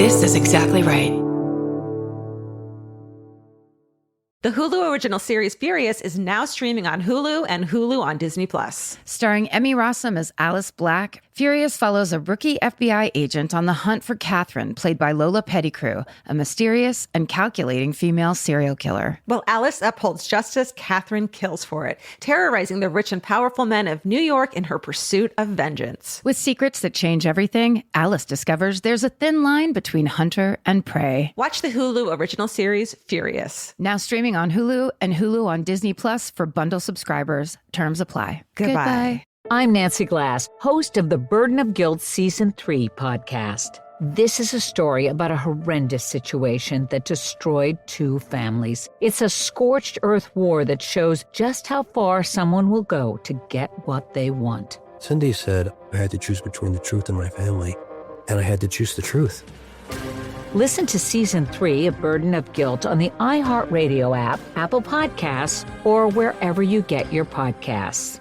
This is exactly right. The Hulu original series Furious is now streaming on Hulu and Hulu on Disney+. Starring Emmy Rossum as Alice Black, Furious follows a rookie FBI agent on the hunt for Catherine, played by Lola Pettigrew, a mysterious and calculating female serial killer. While Alice upholds justice, Catherine kills for it, terrorizing the rich and powerful men of New York in her pursuit of vengeance. With secrets that change everything, Alice discovers there's a thin line between hunter and prey. Watch the Hulu original series Furious. Now streaming on Hulu and Hulu on Disney Plus for bundle subscribers. Terms apply. Goodbye. I'm Nancy Glass, host of the Burden of Guilt Season 3 podcast. This is a story about a horrendous situation that destroyed 2 families. It's a scorched earth war that shows just how far someone will go to get what they want. Cindy said I had to choose between the truth and my family, and I had to choose the truth. Listen to Season 3 of Burden of Guilt on the iHeartRadio app, Apple Podcasts, or wherever you get your podcasts.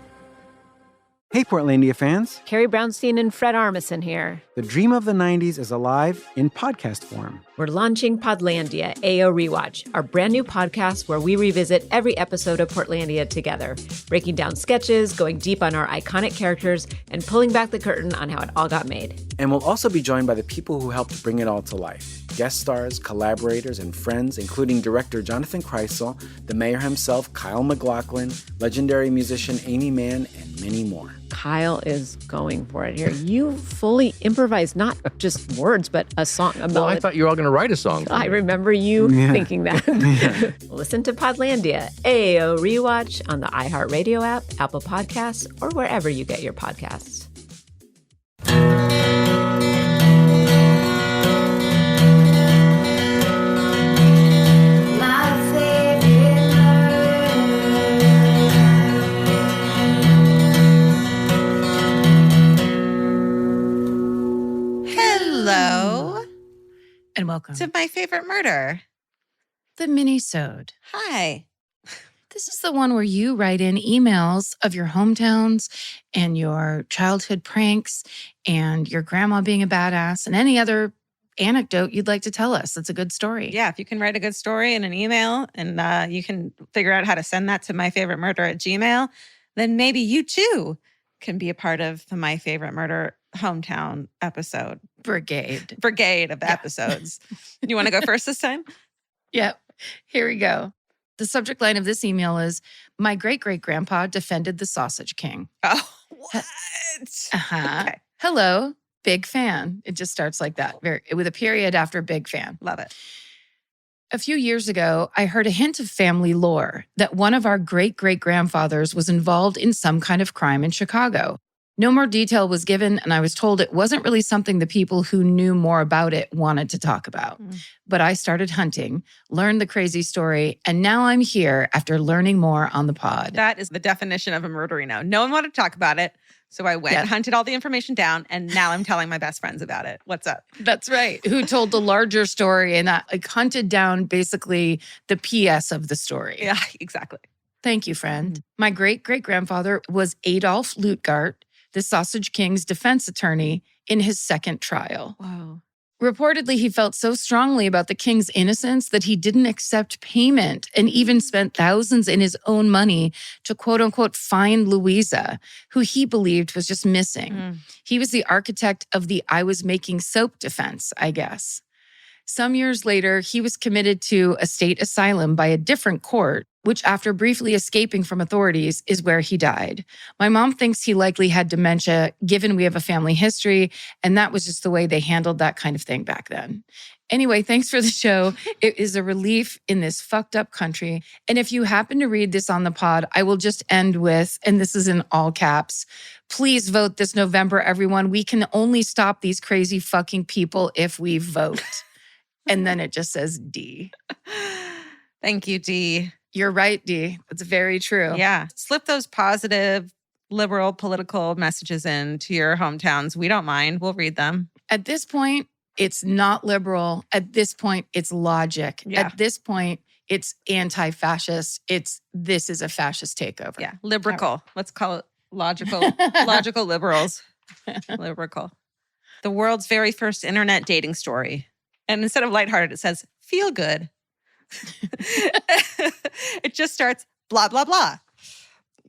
Hey, Portlandia fans. Carrie Brownstein and Fred Armisen here. The dream of the 90s is alive in podcast form. We're launching Podlandia AO Rewatch, our brand new podcast where we revisit every episode of Portlandia together, breaking down sketches, going deep on our iconic characters, and pulling back the curtain on how it all got made. And we'll also be joined by the people who helped bring it all to life. Guest stars, collaborators, and friends, including director Jonathan Kreisel, the mayor himself, Kyle MacLachlan, legendary musician Amy Mann, and many more. Kyle is going for it here. You fully improvised not just words, but a song, a melody. Well, I thought you were all going to write a song. I remember you thinking that. Listen to Podlandia, AO Rewatch on the iHeartRadio app, Apple Podcasts, or wherever you get your podcasts. Hello. And welcome To My Favorite Murder. the Minisode. Hi. This is the one where you write in emails of your hometowns and your childhood pranks and your grandma being a badass and any other anecdote you'd like to tell us. That's a good story. Yeah, if you can write a good story in an email and you can figure out how to send that to myfavoritemurder@gmail.com, then maybe you too can be a part of the My Favorite Murder hometown episode. Brigade of episodes. You want to go first this time? Yep. Here we go. The subject line of this email is, my great-great-grandpa defended the Sausage King. Oh, what? Uh-huh. Okay. Hello, big fan. It just starts like that, with a period after big fan. Love it. A few years ago, I heard a hint of family lore that one of our great-great-grandfathers was involved in some kind of crime in Chicago. No more detail was given, and I was told it wasn't really something the people who knew more about it wanted to talk about. But I started hunting, learned the crazy story, and now I'm here after learning more on the pod. That is the definition of a murderino. No one wanted to talk about it, so I went, hunted all the information down, and now I'm telling my best friends about it. What's up? That's right. Who told the larger story and hunted down basically the PS of the story. Yeah, exactly. Thank you, friend. My great-great-grandfather was Adolf Lutgart, the Sausage King's defense attorney in his second trial. Wow. Reportedly, he felt so strongly about the king's innocence that he didn't accept payment and even spent thousands in his own money to quote unquote find Louisa, who he believed was just missing. He was the architect of the I was making soap defense, I guess. Some years later, he was committed to a state asylum by a different court, which after briefly escaping from authorities is where he died. My mom thinks he likely had dementia, given we have a family history, and that was just the way they handled that kind of thing back then. Anyway, thanks for the show. It is a relief in this fucked up country. And if you happen to read this on the pod, I will just end with, and this is in all caps, please vote this November, everyone. We can only stop these crazy fucking people if we vote. And then it just says D. Thank you, D. You're right, D. That's very true. Yeah. Slip those positive, liberal political messages into your hometowns. We don't mind. We'll read them. At this point, it's not liberal. At this point, it's logic. Yeah. At this point, it's anti-fascist. This is a fascist takeover. Yeah. Liberal. Let's call it logical liberals. Liberal. The world's very first internet dating story. And instead of lighthearted, it says, feel good. It just starts, blah, blah, blah.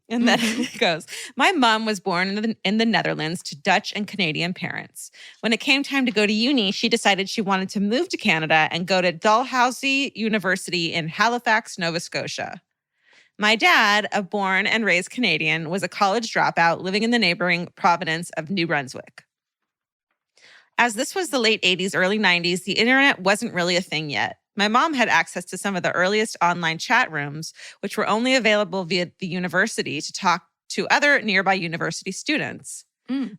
And then it goes, my mom was born in the Netherlands to Dutch and Canadian parents. When it came time to go to uni, she decided she wanted to move to Canada and go to Dalhousie University in Halifax, Nova Scotia. My dad, a born and raised Canadian, was a college dropout living in the neighboring province of New Brunswick. As this was the late 80s, early 90s, the internet wasn't really a thing yet. My mom had access to some of the earliest online chat rooms, which were only available via the university to talk to other nearby university students.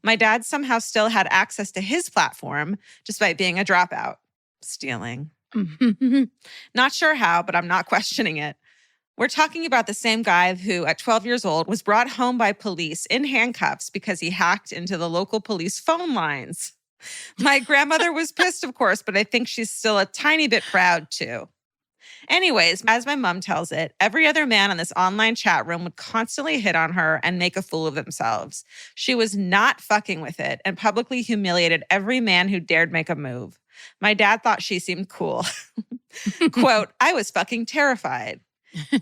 My dad somehow still had access to his platform, despite being a dropout. Stealing. Not sure how, but I'm not questioning it. We're talking about the same guy who, at 12 years old, was brought home by police in handcuffs because he hacked into the local police phone lines. My grandmother was pissed, of course, but I think she's still a tiny bit proud too. Anyways, as my mom tells it, every other man in this online chat room would constantly hit on her and make a fool of themselves. She was not fucking with it and publicly humiliated every man who dared make a move. My dad thought she seemed cool. Quote, I was fucking terrified.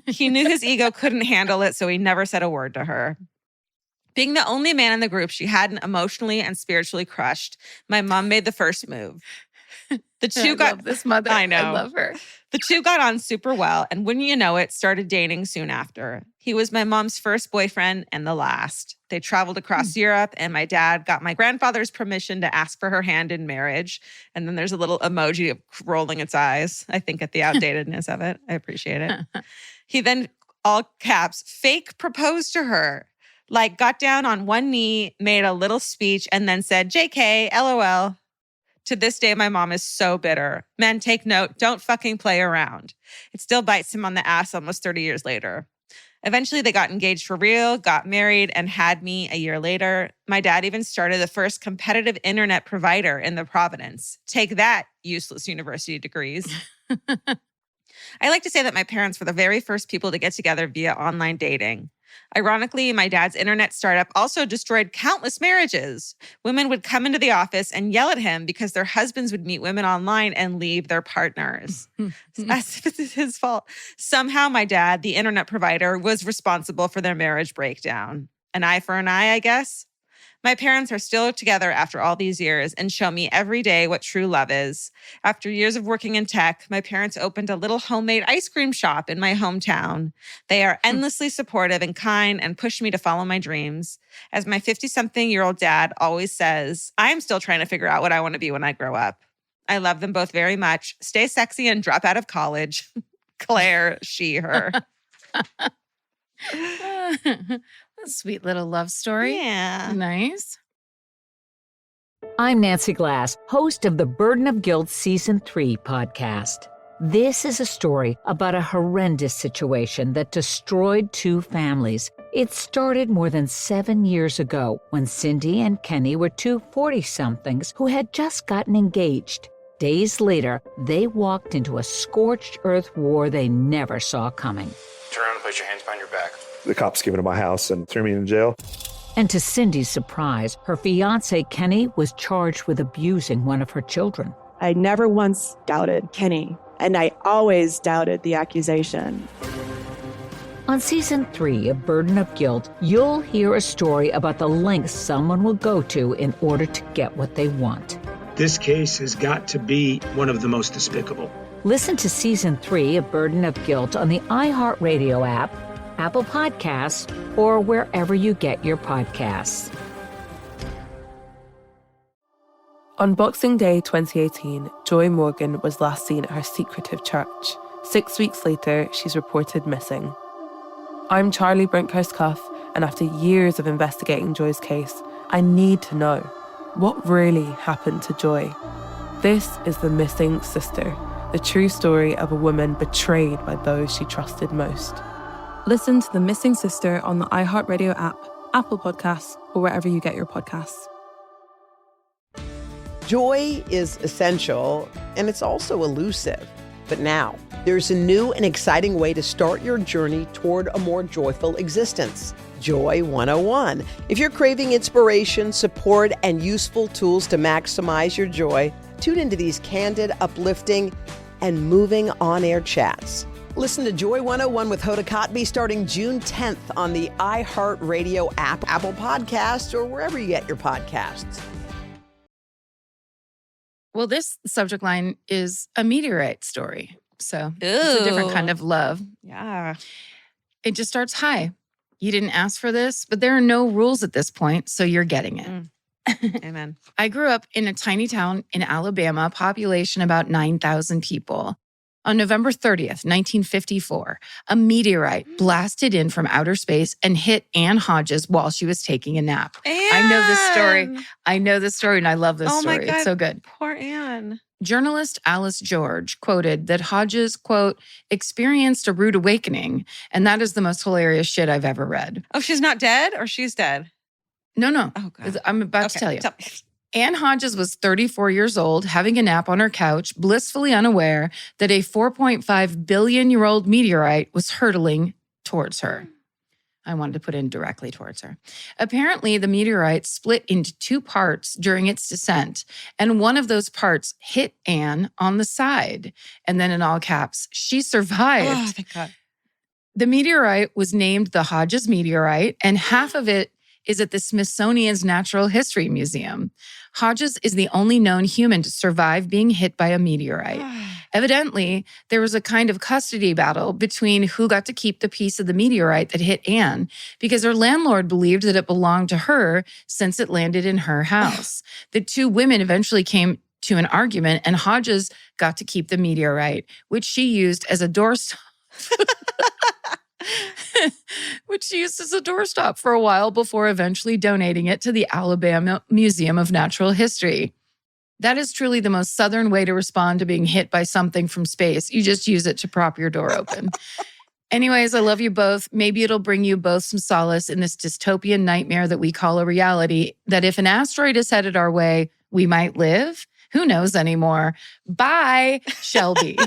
He knew his ego couldn't handle it, so he never said a word to her. Being the only man in the group she hadn't emotionally and spiritually crushed, my mom made the first move. The two got love this mother. I know. I love her. The two got on super well, and wouldn't you know it, started dating soon after. He was my mom's first boyfriend and the last. They traveled across Europe, and my dad got my grandfather's permission to ask for her hand in marriage. And then there's a little emoji of rolling its eyes, I think, at the outdatedness of it. I appreciate it. He then, all caps, fake proposed to her. Like, got down on one knee, made a little speech, and then said, JK, LOL. To this day, my mom is so bitter. Men, take note, don't fucking play around. It still bites him on the ass almost 30 years later. Eventually, they got engaged for real, got married, and had me a year later. My dad even started the first competitive internet provider in the province. Take that, useless university degrees. I like to say that my parents were the very first people to get together via online dating. Ironically, my dad's internet startup also destroyed countless marriages. Women would come into the office and yell at him because their husbands would meet women online and leave their partners. As if it's his fault. Somehow my dad, the internet provider, was responsible for their marriage breakdown. An eye for an eye, I guess. My parents are still together after all these years and show me every day what true love is. After years of working in tech, my parents opened a little homemade ice cream shop in my hometown. They are endlessly supportive and kind and push me to follow my dreams. As my 50-something-year-old dad always says, I'm still trying to figure out what I want to be when I grow up. I love them both very much. Stay sexy and drop out of college. Claire, she, her. Sweet little love story. Yeah. Nice. I'm Nancy Glass, host of the Burden of Guilt Season 3 podcast. This is a story about a horrendous situation that destroyed two families. It started more than 7 years ago when Cindy and Kenny were two 40-somethings who had just gotten engaged. Days later, they walked into a scorched earth war they never saw coming. Turn around and place your hands behind your back. The cops came into my house and threw me in jail. And to Cindy's surprise, her fiancé Kenny was charged with abusing one of her children. I never once doubted Kenny, and I always doubted the accusation. On Season 3 of Burden of Guilt, you'll hear a story about the lengths someone will go to in order to get what they want. This case has got to be one of the most despicable. Listen to Season 3 of Burden of Guilt on the iHeartRadio app, Apple Podcasts, or wherever you get your podcasts. On Boxing Day 2018, Joy Morgan was last seen at her secretive church. 6 weeks later, she's reported missing. I'm Charlie Brinkhurst-Cuff, and after years of investigating Joy's case, I need to know what really happened to Joy. This is The Missing Sister, the true story of a woman betrayed by those she trusted most. Listen to The Missing Sister on the iHeartRadio app, Apple Podcasts, or wherever you get your podcasts. Joy is essential, and it's also elusive. But now, there's a new and exciting way to start your journey toward a more joyful existence. Joy 101. If you're craving inspiration, support, and useful tools to maximize your joy, Tune into these candid, uplifting, and moving on-air chats. Listen to Joy 101 with Hoda Kotb starting June 10th on the iHeartRadio app, Apple Podcasts, or wherever you get your podcasts. Well, this subject line is a meteorite story. So it's a different kind of love. Yeah. It just starts, hi. You didn't ask for this, but there are no rules at this point, so you're getting it. Amen. I grew up in a tiny town in Alabama, population about 9,000 people. On November 30th, 1954, a meteorite blasted in from outer space and hit Ann Hodges while she was taking a nap. I know this story, and I love this story. My God, it's so good. Poor Anne. Journalist Alice George quoted that Hodges, quote, experienced a rude awakening, and that is the most hilarious shit I've ever read. Oh, she's not dead or she's dead? No. Oh, God. I'm about to tell you. Ann Hodges was 34 years old, having a nap on her couch, blissfully unaware that a 4.5 billion-year-old meteorite was hurtling towards her. I wanted to put in directly towards her. Apparently, the meteorite split into two parts during its descent, and one of those parts hit Anne on the side. And then in all caps, she survived. Oh, thank God. The meteorite was named the Hodges meteorite, and half of it is at the Smithsonian's Natural History Museum. Hodges is the only known human to survive being hit by a meteorite. Evidently, there was a kind of custody battle between who got to keep the piece of the meteorite that hit Anne, because her landlord believed that it belonged to her since it landed in her house. The two women eventually came to an argument, and Hodges got to keep the meteorite, which she used as a doorstop. For a while before eventually donating it to the Alabama Museum of Natural History. That is truly the most Southern way to respond to being hit by something from space. You just use it to prop your door open. Anyways, I love you both. Maybe it'll bring you both some solace in this dystopian nightmare that we call a reality, that if an asteroid is headed our way, we might live. Who knows anymore? Bye, Shelby.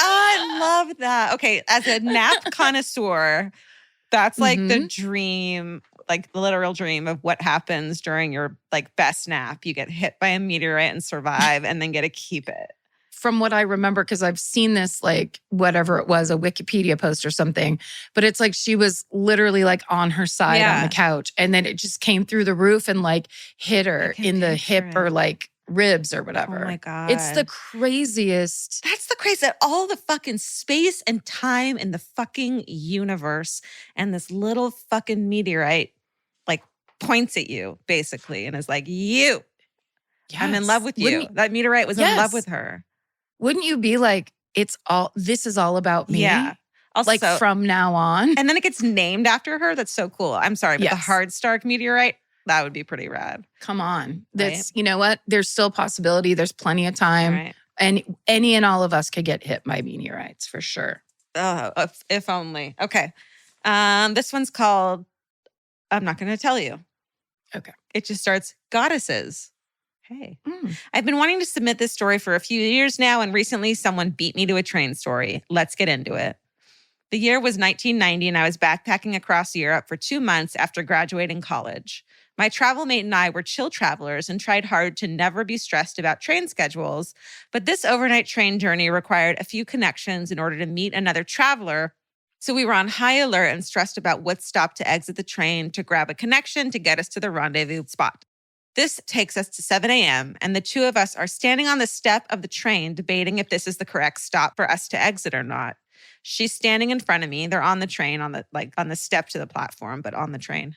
I love that. Okay, as a nap connoisseur, that's like the dream, like the literal dream of what happens during your like best nap. You get hit by a meteorite and survive and then get to keep it. From what I remember, because I've seen this, like, whatever it was, a Wikipedia post or something, but it's like she was literally like on her side on the couch, and then it just came through the roof and like hit her in the hip or like ribs or whatever. Oh my God. It's the craziest. That's the crazy, all the fucking space and time in the fucking universe, and this little fucking meteorite like points at you basically and is like, you, I'm in love with you. That meteorite was in love with her. Wouldn't you be like, this is all about me? Yeah. Also, like from now on. And then it gets named after her. That's so cool. I'm sorry, but the hard Stark meteorite, that would be pretty rad. Come on. That's, you know what? There's still possibility. There's plenty of time. Right. And any and all of us could get hit by meteorites for sure. Oh, if only. Okay. This one's called, I'm not going to tell you. Okay. It just starts, goddesses. Hey. I've been wanting to submit this story for a few years now, and recently someone beat me to a train story. Let's get into it. The year was 1990, and I was backpacking across Europe for 2 months after graduating college. My travel mate and I were chill travelers and tried hard to never be stressed about train schedules, but this overnight train journey required a few connections in order to meet another traveler, so we were on high alert and stressed about what stop to exit the train to grab a connection to get us to the rendezvous spot. This takes us to 7 a.m., and the two of us are standing on the step of the train debating if this is the correct stop for us to exit or not. She's standing in front of me. They're on the train, on the step to the platform, but on the train.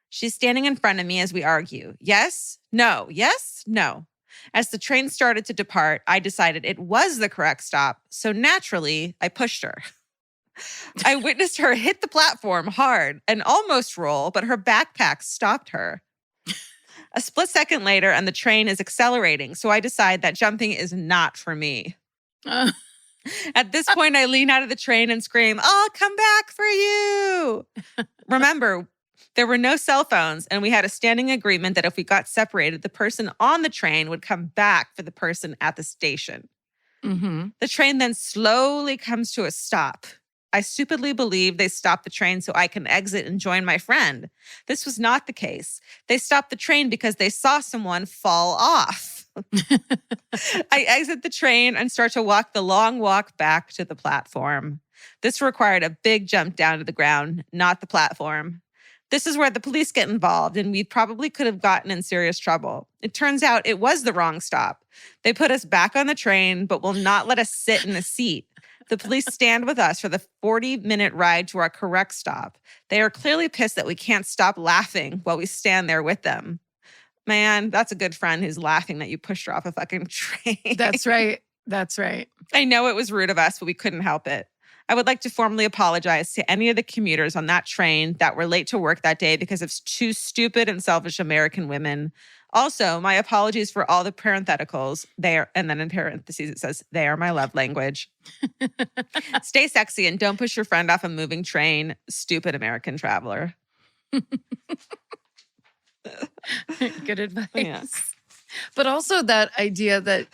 She's standing in front of me as we argue. Yes, no, yes, no. As the train started to depart, I decided it was the correct stop, so naturally, I pushed her. I witnessed her hit the platform hard and almost roll, but her backpack stopped her. A split second later, and the train is accelerating, so I decide that jumping is not for me. At this point, I lean out of the train and scream, I'll come back for you. Remember, there were no cell phones, and we had a standing agreement that if we got separated, the person on the train would come back for the person at the station. The train then slowly comes to a stop. I stupidly believed they stopped the train so I can exit and join my friend. This was not the case. They stopped the train because they saw someone fall off. I exit the train and start to walk the long walk back to the platform. This required a big jump down to the ground, not the platform. This is where the police get involved, and we probably could have gotten in serious trouble. It turns out it was the wrong stop. They put us back on the train, but will not let us sit in a seat. The police stand with us for the 40-minute ride to our correct stop. They are clearly pissed that we can't stop laughing while we stand there with them. Man, that's a good friend who's laughing that you pushed her off a fucking train. That's right. That's right. I know it was rude of us, but we couldn't help it. I would like to formally apologize to any of the commuters on that train that were late to work that day because of two stupid and selfish American women. Also, my apologies for all the parentheticals. And then in parentheses it says, they are my love language. Stay sexy and don't push your friend off a moving train, stupid American traveler. Good advice. Yeah. But also that idea that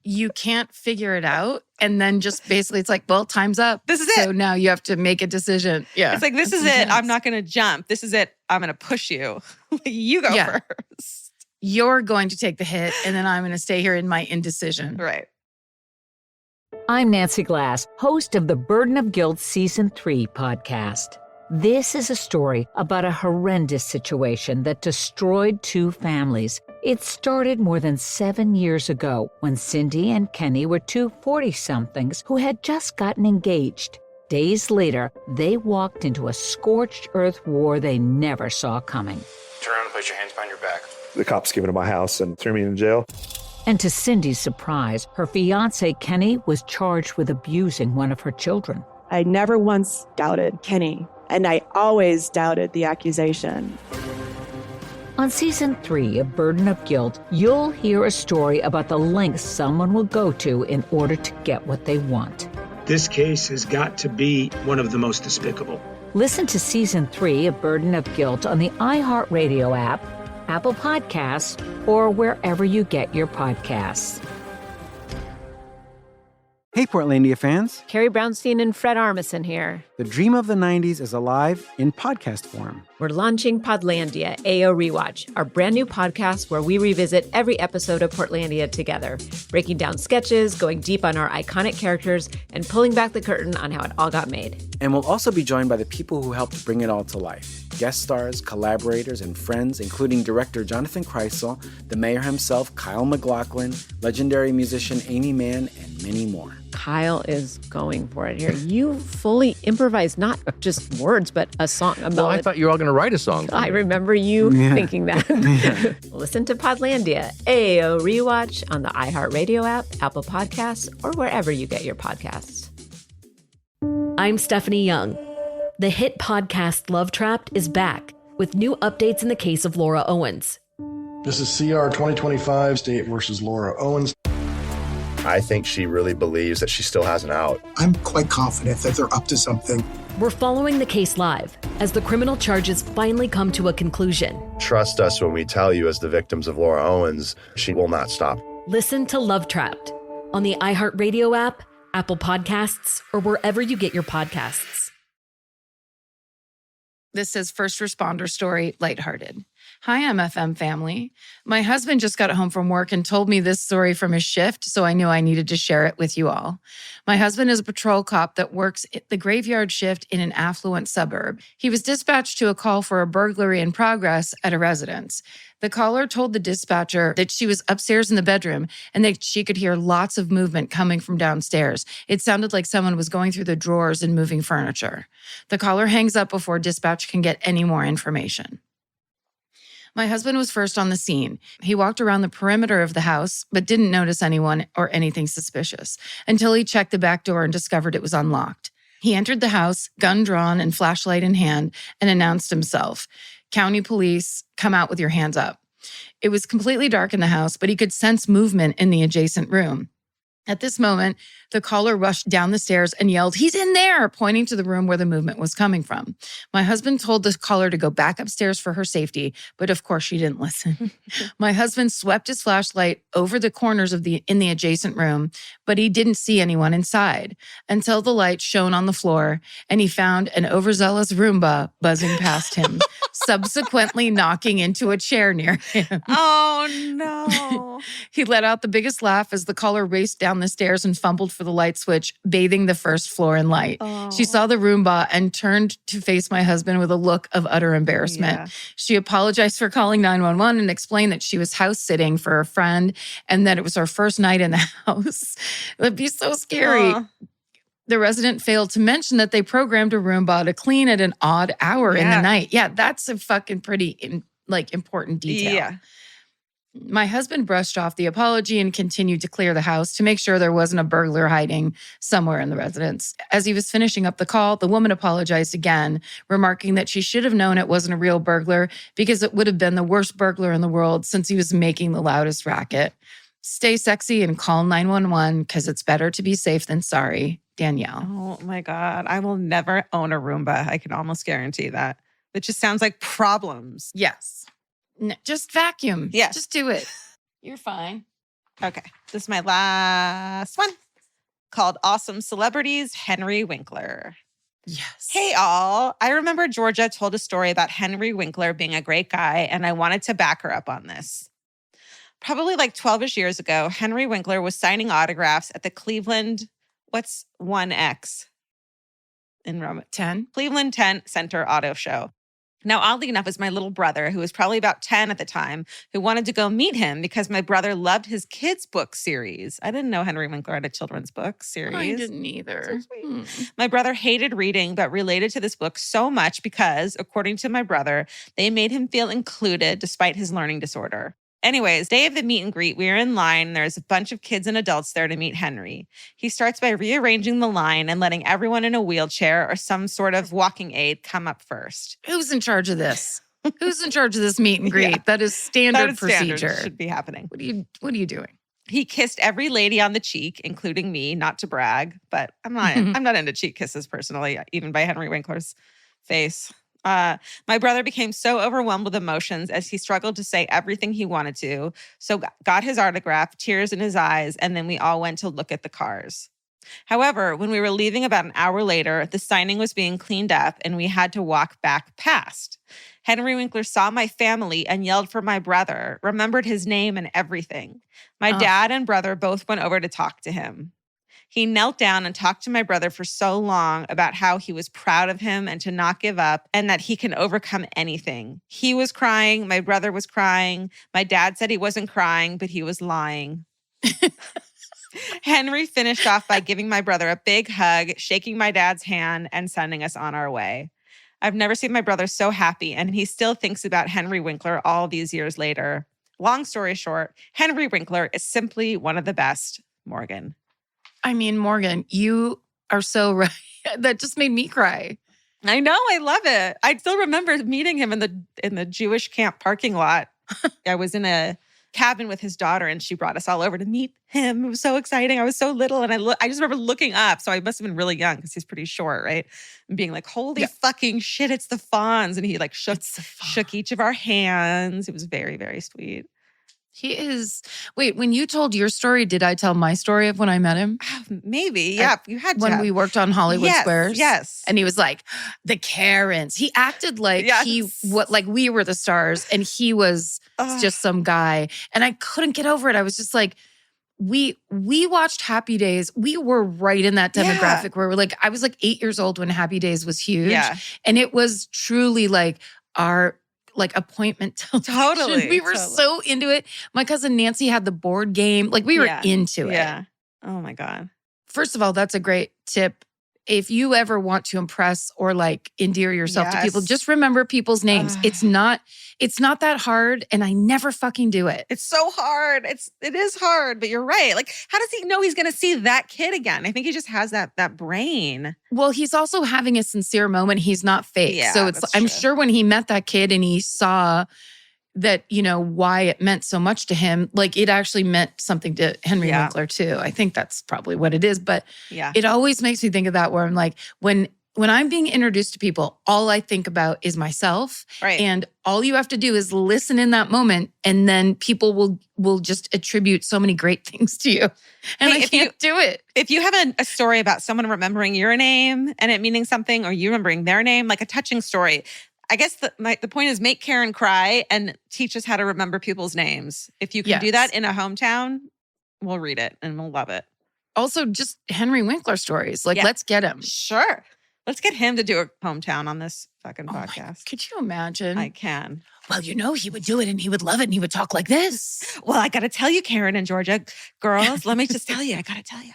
you can't figure it out. And then just basically it's like, well, time's up. This is it. So now you have to make a decision. Yeah. It's like, this is it. I'm not going to jump. This is it. I'm going to push you. You go first. You're going to take the hit and then I'm going to stay here in my indecision. Right. I'm Nancy Glass, host of the Burden of Guilt Season 3 podcast. This is a story about a horrendous situation that destroyed two families. It started more than 7 years ago when Cindy and Kenny were two 40-somethings who had just gotten engaged. Days later, they walked into a scorched earth war they never saw coming. Turn around and place your hands behind your back. The cops came into my house and threw me in jail. And to Cindy's surprise, her fiancé Kenny was charged with abusing one of her children. I never once doubted Kenny, and I always doubted the accusation. On Season 3 of Burden of Guilt, you'll hear a story about the lengths someone will go to in order to get what they want. This case has got to be one of the most despicable. Listen to Season 3 of Burden of Guilt on the iHeartRadio app, Apple Podcasts, or wherever you get your podcasts. Hey, Portlandia fans. Carrie Brownstein and Fred Armisen here. The dream of the 90s is alive in podcast form. We're launching Podlandia, AO Rewatch, our brand new podcast where we revisit every episode of Portlandia together, breaking down sketches, going deep on our iconic characters, and pulling back the curtain on how it all got made. And we'll also be joined by the people who helped bring it all to life. Guest stars, collaborators, and friends, including director Jonathan Kreisel, the mayor himself, Kyle MacLachlan, legendary musician Amy Mann, and many more. Kyle is going for it here. You fully improvised not just words, but a song. Well, I thought you were all going to write a song. I remember you thinking that. Listen to Podlandia, AO Rewatch on the iHeartRadio app, Apple Podcasts, or wherever you get your podcasts. I'm Stephanie Young. The hit podcast Love Trapped is back with new updates in the case of Laura Owens. This is CR 2025, State versus Laura Owens. I think she really believes that she still has an out. I'm quite confident that they're up to something. We're following the case live as the criminal charges finally come to a conclusion. Trust us when we tell you, as the victims of Laura Owens, she will not stop. Listen to Love Trapped on the iHeartRadio app, Apple Podcasts, or wherever you get your podcasts. This says first responder story, lighthearted. Hi, MFM family. My husband just got home from work and told me this story from his shift, so I knew I needed to share it with you all. My husband is a patrol cop that works at the graveyard shift in an affluent suburb. He was dispatched to a call for a burglary in progress at a residence. The caller told the dispatcher that she was upstairs in the bedroom and that she could hear lots of movement coming from downstairs. It sounded like someone was going through the drawers and moving furniture. The caller hangs up before dispatch can get any more information. My husband was first on the scene. He walked around the perimeter of the house, but didn't notice anyone or anything suspicious until he checked the back door and discovered it was unlocked. He entered the house, gun drawn and flashlight in hand, and announced himself. County police, come out with your hands up. It was completely dark in the house, but he could sense movement in the adjacent room. At this moment, the caller rushed down the stairs and yelled, "He's in there," pointing to the room where the movement was coming from. My husband told the caller to go back upstairs for her safety, but of course she didn't listen. My husband swept his flashlight over the corners in the adjacent room, but he didn't see anyone inside until the light shone on the floor and he found an overzealous Roomba buzzing past him, subsequently knocking into a chair near him. Oh, no. He let out the biggest laugh as the caller raced down the stairs and fumbled for the light switch, bathing the first floor in light. Oh. She saw the Roomba and turned to face my husband with a look of utter embarrassment. Yeah. She apologized for calling 911 and explained that she was house sitting for a friend and that it was her first night in the house. It would be so scary. The resident failed to mention that they programmed a Roomba to clean at an odd hour in the night. Yeah, that's a fucking pretty important detail. Yeah. My husband brushed off the apology and continued to clear the house to make sure there wasn't a burglar hiding somewhere in the residence. As he was finishing up the call, the woman apologized again, remarking that she should have known it wasn't a real burglar because it would have been the worst burglar in the world since he was making the loudest racket. Stay sexy and call 911 because it's better to be safe than sorry. Danielle. Oh my God. I will never own a Roomba. I can almost guarantee that. It just sounds like problems. Yes. No, just vacuum. Yes. Just do it. You're fine. Okay. This is my last one called Awesome Celebrities, Henry Winkler. Yes. Hey, all. I remember Georgia told a story about Henry Winkler being a great guy, and I wanted to back her up on this. Probably like 12-ish years ago, Henry Winkler was signing autographs at the Cleveland, what's 1X in Rome? 10? Cleveland 10 Center Auto Show. Now, oddly enough, is my little brother, who was probably about 10 at the time, who wanted to go meet him because my brother loved his kids' book series. I didn't know Henry Winkler had a children's book series. I didn't either. So my brother hated reading, but related to this book so much because, according to my brother, they made him feel included despite his learning disorder. Anyways, day of the meet and greet, we're in line. There's a bunch of kids and adults there to meet Henry. He starts by rearranging the line and letting everyone in a wheelchair or some sort of walking aid come up first. Who's in charge of this? Who's in charge of this meet and greet? Yeah. That is standard procedure. Standard. Should be happening. What are you doing? He kissed every lady on the cheek, including me, not to brag, but I'm not into cheek kisses personally, even by Henry Winkler's face. My brother became so overwhelmed with emotions as he struggled to say everything he wanted to. So got his autograph, tears in his eyes, and then we all went to look at the cars. However, when we were leaving about an hour later, the signing was being cleaned up and we had to walk back past. Henry Winkler saw my family and yelled for my brother, remembered his name and everything. My dad and brother both went over to talk to him. He knelt down and talked to my brother for so long about how he was proud of him and to not give up and that he can overcome anything. He was crying. My brother was crying. My dad said he wasn't crying, but he was lying. Henry finished off by giving my brother a big hug, shaking my dad's hand, and sending us on our way. I've never seen my brother so happy, and he still thinks about Henry Winkler all these years later. Long story short, Henry Winkler is simply one of the best. Morgan. I mean, Morgan, you are so right. That just made me cry. I know. I love it. I still remember meeting him in the Jewish camp parking lot. I was in a cabin with his daughter and she brought us all over to meet him. It was so exciting. I was so little and I just remember looking up. So I must have been really young because he's pretty short, right? And being like, holy fucking shit, it's the Fonz. And he like shook each of our hands. It was very, very sweet. He is. Wait, when you told your story, did I tell my story of when I met him? Maybe. Yeah, you had to. When we worked on Hollywood Squares. Yes. And he was like, the Karens. He acted like like we were the stars and he was just some guy. And I couldn't get over it. I was just like, we watched Happy Days. We were right in that demographic where we're like, I was like 8 years old when Happy Days was huge. Yeah. And it was truly like our appointment television. Totally. We were so into it. My cousin Nancy had the board game. Like we were into it. Yeah. Oh my God. First of all, that's a great tip. If you ever want to impress or like endear yourself to people, just remember people's names. It's not that hard, and I never fucking do it. It's so hard. It is hard, but you're right. Like, how does he know he's going to see that kid again? I think he just has that brain. Well, he's also having a sincere moment. He's not fake. Yeah, so I'm sure when he met that kid and he saw that, why it meant so much to him. Like it actually meant something to Henry Winkler too. I think that's probably what it is. But it always makes me think of that where I'm like, when I'm being introduced to people, all I think about is myself. Right. And all you have to do is listen in that moment, and then people will just attribute so many great things to you. And I can't do it. If you have a story about someone remembering your name and it meaning something, or you remembering their name, like a touching story, I guess the point is make Karen cry and teach us how to remember people's names. If you can do that in a hometown, we'll read it and we'll love it. Also, just Henry Winkler stories. Like, let's get him. Sure. Let's get him to do a hometown on this fucking podcast. Could you imagine? I can. Well, he would do it and he would love it and he would talk like this. Well, I got to tell you, Karen and Georgia, girls, let me just tell you, I got to tell you.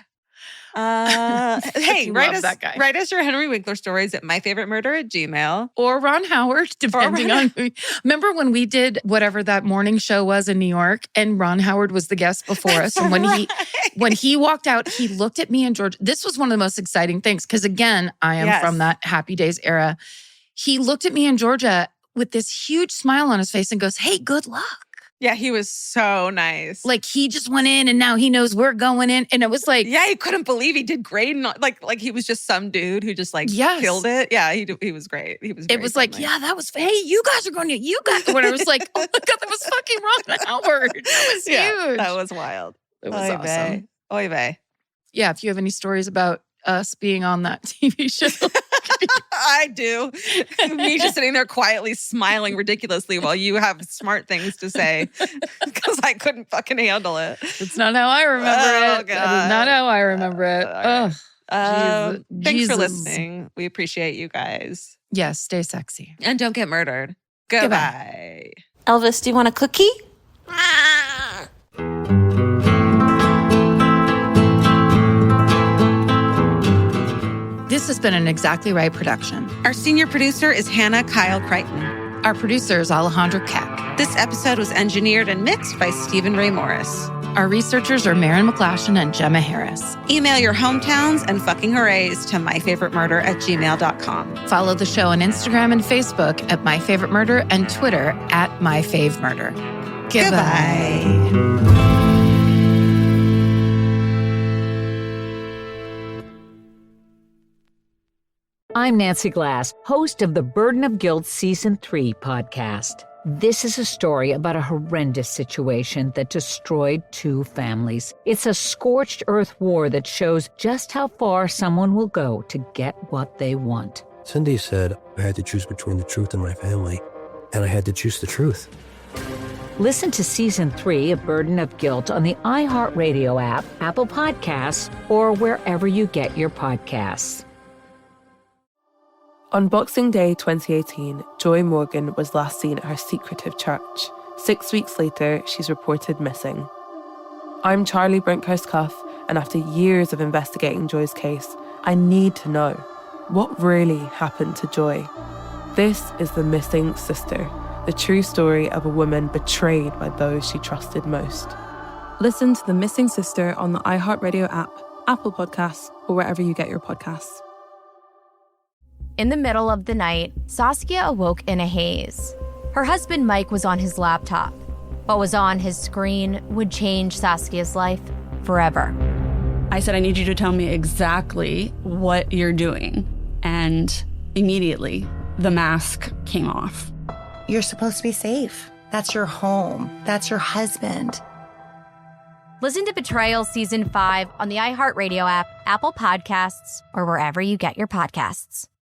Hey, write us your Henry Winkler stories at myfavoritemurder@gmail.com. Or Ron Howard, depending on who. Remember when we did whatever that morning show was in New York and Ron Howard was the guest before us? And when he walked out, he looked at me and George. This was one of the most exciting things because, again, I am from that Happy Days era. He looked at me and Georgia with this huge smile on his face and goes, "Hey, good luck." Yeah, he was so nice. Like he just went in and now he knows we're going in. And it was like, he couldn't believe he did great. And like he was just some dude who just killed it. Yeah, he was great. He was. It was friendly. like, that was. Hey, you guys are going to. You guys. When I was like, oh my God, that was fucking Ron Howard. That was huge. That was wild. It was awesome. Oy vey. Yeah, if you have any stories about us being on that TV show. I do. Me just sitting there quietly smiling ridiculously while you have smart things to say because I couldn't fucking handle it. It's not how I remember it. God. That is not how I remember it. Right. Thanks for listening. We appreciate you guys. Yes, stay sexy. And don't get murdered. Goodbye. Elvis, do you want a cookie? This has been an Exactly Right production. Our senior producer is Hannah Kyle Crichton. Our producer is Alejandro Keck. This episode was engineered and mixed by Stephen Ray Morris. Our researchers are Maren McGlashan and Gemma Harris. Email your hometowns and fucking hoorays to myfavoritemurder@gmail.com. Follow the show on Instagram and Facebook at myfavoritemurder and Twitter at myfavemurder. Goodbye. I'm Nancy Glass, host of the Burden of Guilt Season 3 podcast. This is a story about a horrendous situation that destroyed 2 families. It's a scorched earth war that shows just how far someone will go to get what they want. Cindy said I had to choose between the truth and my family, and I had to choose the truth. Listen to Season 3 of Burden of Guilt on the iHeartRadio app, Apple Podcasts, or wherever you get your podcasts. On Boxing Day 2018, Joy Morgan was last seen at her secretive church. 6 weeks later, she's reported missing. I'm Charlie Brinkhurst-Cuff, and after years of investigating Joy's case, I need to know what really happened to Joy. This is The Missing Sister, the true story of a woman betrayed by those she trusted most. Listen to The Missing Sister on the iHeartRadio app, Apple Podcasts, or wherever you get your podcasts. In the middle of the night, Saskia awoke in a haze. Her husband Mike was on his laptop. What was on his screen would change Saskia's life forever. I said, I need you to tell me exactly what you're doing. And immediately, the mask came off. You're supposed to be safe. That's your home. That's your husband. Listen to Betrayal Season 5 on the iHeartRadio app, Apple Podcasts, or wherever you get your podcasts.